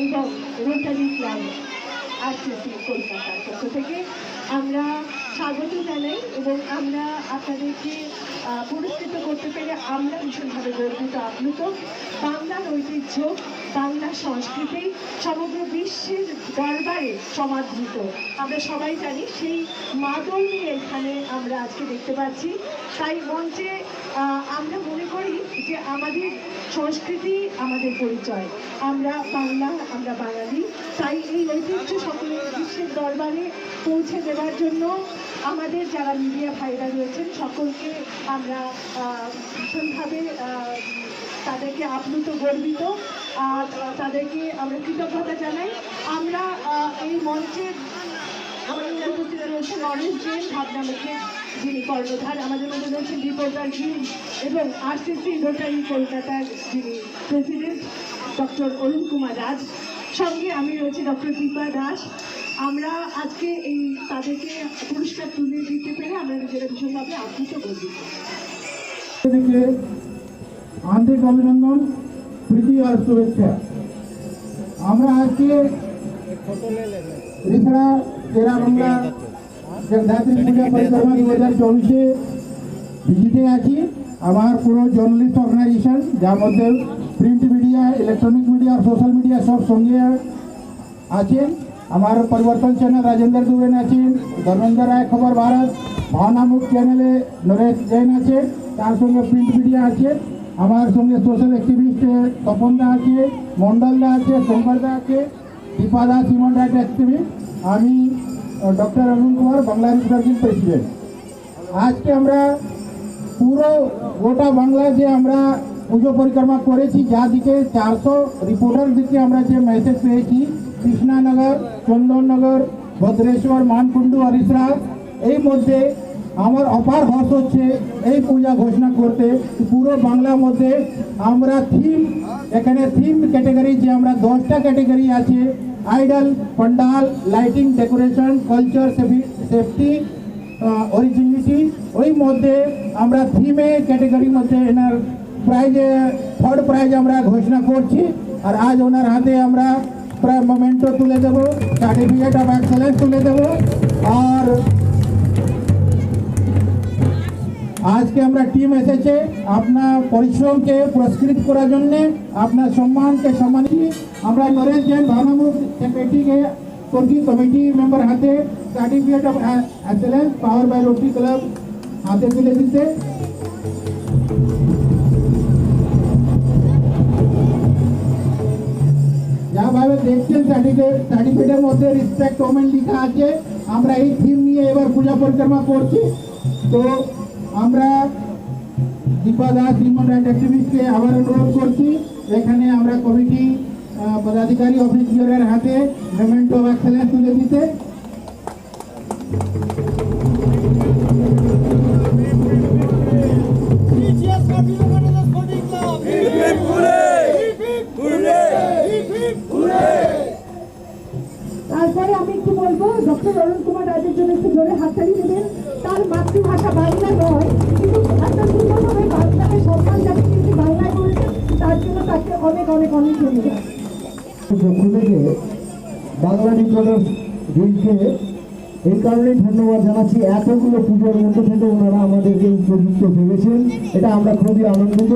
এবং rotary club RCC কলকাতার পক্ষ থেকে আমরা স্বাগত জানাই এবং আমরা আপনাদেরকে পুরস্কৃত করতে পেরে আমরা ভীষণভাবে গর্বিত আপ্লুত। বাংলার ঐতিহ্য, বাংলার সংস্কৃতি সমগ্র বিশ্বের দরবারে সমাদৃত। আমরা সবাই জানি সেই মাদল নিয়ে এখানে আমরা আজকে দেখতে পাচ্ছি। তাই মঞ্চে আমরা মনে করি যে আমাদের সংস্কৃতি আমাদের পরিচয়, আমরা বাংলা, আমরা বাঙালি। তাই এই ঐতিহ্য সকলে বিশ্বের দরবারে পৌঁছে দেওয়ার জন্য আমাদের যারা মিডিয়া ভাইরা রয়েছেন সকলকে আমরা ভীষণভাবে তাদেরকে আপ্লুত, গর্বিত আর তাদেরকে আমরা কৃতজ্ঞতা জানাই। আমরা এই মঞ্চে আমাদের মধ্যে উপস্থিত রয়েছে নরেশ জৈন, ভাবনামুখের যিনি কর্ণধার, আমাদের মধ্যে রয়েছেন রিপোর্টার গিল এবং আরসিসি রোটারি কলকাতার যিনি প্রেসিডেন্ট ডক্টর অরুণ কুমার রাজ, সঙ্গে আমি রয়েছি ডক্টর দীপা দাস। আমরা আজকে এই তাদেরকে পুরস্কার তুলে দিতে পেরে আমরা নিজেরা ভীষণভাবে আপ্লুত, গর্বিত। আন্তরিক অভিনন্দন, প্রীতি আর শুভেচ্ছা। আমরা আজকে রিসড়া তেরা বাংলা জগদ্ধাত্রী পূজা পরিক্রমা 2024 ভিজিটে আছি। আমার পুরো জার্নালিস্ট অর্গানাইজেশন, যার মধ্যে print media, electronic media, social media সব সঙ্গে আছেন। আমার পরিবর্তন চ্যানেল রাজেন্দ্র দুবেন আছেন, ধর্মেন্দ্র রায় খবর ভারত, ভাবনামুখ চ্যানেলে নরেশ জৈন আছে, তার সঙ্গে প্রিন্ট মিডিয়া আছে। আমার সঙ্গে সোশ্যাল অ্যাক্টিভিস্ট তপনদা আছে, মন্ডলদা আছে, শঙ্করদা আছে, Dipa Das, human right activist. আমি doctor Arun Kumar, Bangla reporter president. আজকে আমরা পুরো গোটা বাংলা যে আমরা পুজো পরিক্রমা করেছি, যাদিকে 400 রিপোর্টার দিকে আমরা যে মেসেজ পেয়েছি, কৃষ্ণানগর, চন্দননগর, ভদ্রেশ্বর, মানকুণ্ডু, হরিশরা, এই মধ্যে আমার অপার হর্ষ হচ্ছে এই পূজা ঘোষণা করতে। পুরো বাংলার মধ্যে আমরা থিম, এখানে থিম ক্যাটেগরি যে আমরা 10টা ক্যাটেগরি আছে, idol, pandal, lighting, decoration, culture, safety, originality, ওই মধ্যে আমরা থিমে ক্যাটেগরির মধ্যে এনার প্রাইজ, 3rd প্রাইজ আমরা ঘোষণা করছি। আর আজ ওনার হাতে আমরা প্রায় মোমেন্টো তুলে দেবো, সার্টিফিকেট অফ এক্সেলেন্স তুলে দেবো। আর আজকে আমরা টিম এসেছে আপনার পরিশ্রমকে পুরস্কৃত করার জন্যে, আপনার সম্মানকে সম্মানিত। আমরা নরেশ জৈন ভাবনামুখ সেক্রেটারিকে কমিটি মেম্বার হাতে সার্টিফিকেট অফ এক্সেলেন্স পাওয়ার বাই রোটারি ক্লাব হাতে তুলে দিতে। যাভাবে দেখছেন সার্টিফিকেটের মধ্যে রেসপেক্ট ওমেন লেখা আছে। আমরা এই থিম নিয়ে এবার পূজা পরিক্রমা করছি। তো আমরা দীপা দাস, হিউম্যান রাইট অ্যাক্টিভিস্টকে আবার অনুরোধ করছি, এখানে আমরা কমিটি পদাধিকারী অফিসারের হাতে মেমেন্টো অফ এক্সেলেন্স তুলে দিতে। তারপরে আমি একটু বলবো ডক্টর অরুণ কুমার রাজের জন্য একটু জোরে হাততালি দেবেন। তার মাতৃভাষা বাংলা নয়, কিন্তু একটা সুন্দরভাবে বাংলাকে সম্মান যাতে কিন্তু বাংলায় করেছে, তার জন্য তাকে অনেক অনেক অনেক ধন্যবাদ। পক্ষ থেকে বাংলা রিপোর্টার্স গিল্ডকে এই কারণেই ধন্যবাদ জানাচ্ছি, এতগুলো পুজোর মধ্যে থেকে ওনারা আমাদেরকে উপযুক্ত ভেবেছেন, এটা আমরা খুবই আনন্দিত।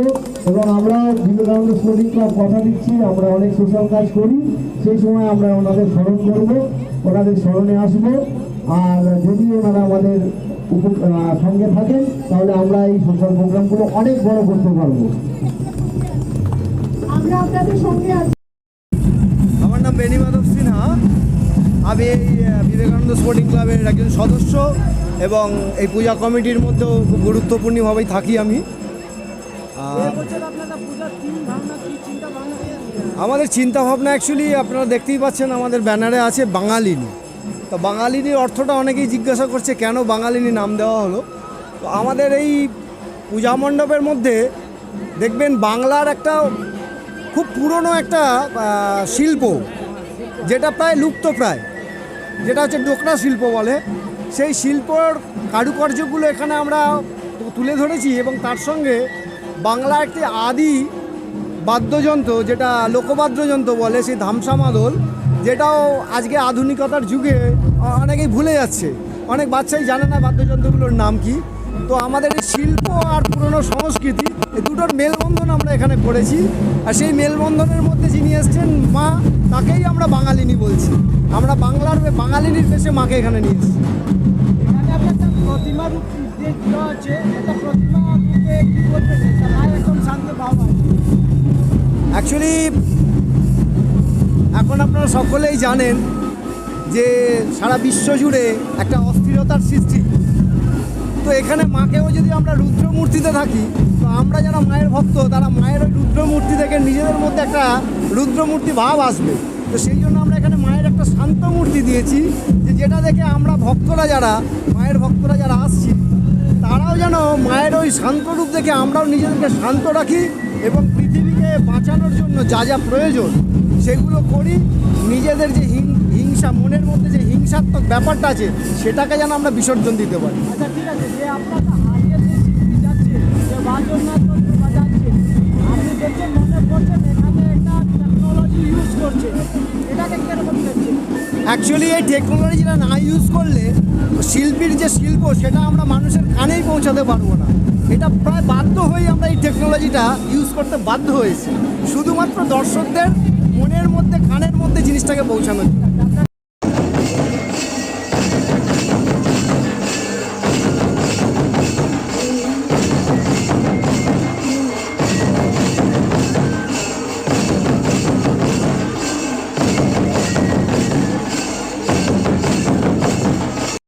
এবং আমরা বিবেকানন্দ স্পোর্টিং ক্লাব কথা দিচ্ছি, আমরা অনেক সোশ্যাল কাজ করি, সেই সময় আমরা ওনাদের স্মরণ করব, ওনাদের স্মরণে আসবো। আর যদি ওনারা আমাদের সঙ্গে থাকেন তাহলে আমরা এই সোশ্যাল প্রোগ্রামগুলো অনেক বড় করতে পারবো। আমরা আপনাদের সঙ্গে আছি। আমার নাম বেনি মাধব সিনহা, আমি এই বিবেকানন্দ স্পোর্টিং ক্লাবের একজন সদস্য এবং এই পূজা কমিটির মধ্যেও খুব গুরুত্বপূর্ণভাবেই থাকি আমি। আমাদের চিন্তাভাবনা অ্যাকচুয়ালি আপনারা দেখতেই পাচ্ছেন, আমাদের ব্যানারে আছে বাঙালিনী। তো বাঙালিনীর অর্থটা অনেকেই জিজ্ঞাসা করছে কেন বাঙালিনী নাম দেওয়া হলো। তো আমাদের এই পূজা মণ্ডপের মধ্যে দেখবেন বাংলার একটা খুব পুরনো একটা শিল্প, যেটা প্রায় লুপ্তপ্রায়, যেটা হচ্ছে ডোকরা শিল্প বলে। সেই শিল্পর কারুকার্যগুলো এখানে আমরা তুলে ধরেছি এবং তার সঙ্গে বাংলা একটি আদি বাদ্যযন্ত্র, যেটা লোকবাদ্যযন্ত্র বলে, সেই ধামসা মাদল, যেটাও আজকে আধুনিকতার যুগে অনেকেই ভুলে যাচ্ছে, অনেক বাচ্চাই জানে না বাদ্যযন্ত্রগুলোর নাম কি। তো আমাদের এই শিল্প আর পুরনো সংস্কৃতি, এই দুটোর মেলবন্ধন আমরা এখানে করেছি। আর সেই মেলবন্ধনের মধ্যে যিনি এসছেন মা, তাকেই আমরা বাঙালিনী বলছি। আমরা বাঙালিনীর দেশে মাকে এখানে নিয়ে এসেছি। অ্যাকচুয়ালি এখন আপনারা সকলেই জানেন যে সারা বিশ্ব জুড়ে একটা অস্থিরতার সৃষ্টি। তো এখানে মাকেও যদি আমরা রুদ্রমূর্তিতে থাকি, তো আমরা যারা মায়ের ভক্ত তারা মায়ের ওই রুদ্রমূর্তি থেকে নিজেদের মধ্যে একটা রুদ্রমূর্তি ভাব আসবে। তো সেই জন্য আমরা এখানে মায়ের একটা শান্ত মূর্তি দিয়েছি, যেটা দেখে আমরা ভক্তরা যারা মায়ের ভক্তরা যারা আসছি, তারাও যেন মায়ের ওই শান্ত রূপ দেখে আমরাও নিজেদেরকে শান্ত রাখি এবং পৃথিবীকে বাঁচানোর জন্য যা যা প্রয়োজন সেগুলো করি। নিজেদের যে হিংসা, মনের মধ্যে যে হিংসাত্মক ব্যাপারটা আছে, সেটাকে যেন আমরা বিসর্জন দিতে পারি। আচ্ছা, ঠিক আছে, যে আপনারা হারিয়ে যে শিল্পী যাচ্ছে, যে বাদ্যযন্ত্র বাজাচ্ছে, আপনি দেখছেন মনে করছেন এখানে একটা টেকনোলজি ইউজ করছে, এটাকে কীরকম দেখছেন? অ্যাকচুয়ালি এই টেকনোলজিটা না ইউজ করলে শিল্পীর যে শিল্প, সেটা আমরা মানুষের কানেই পৌঁছাতে পারবো না। এটা প্রায় বাধ্য হয়ে আমরা এই টেকনোলজিটা ইউজ করতে বাধ্য হয়েছি, শুধুমাত্র দর্শকদের মনের মধ্যে, কানের মধ্যে জিনিসটাকে পৌঁছানোর জন্য। আপনারা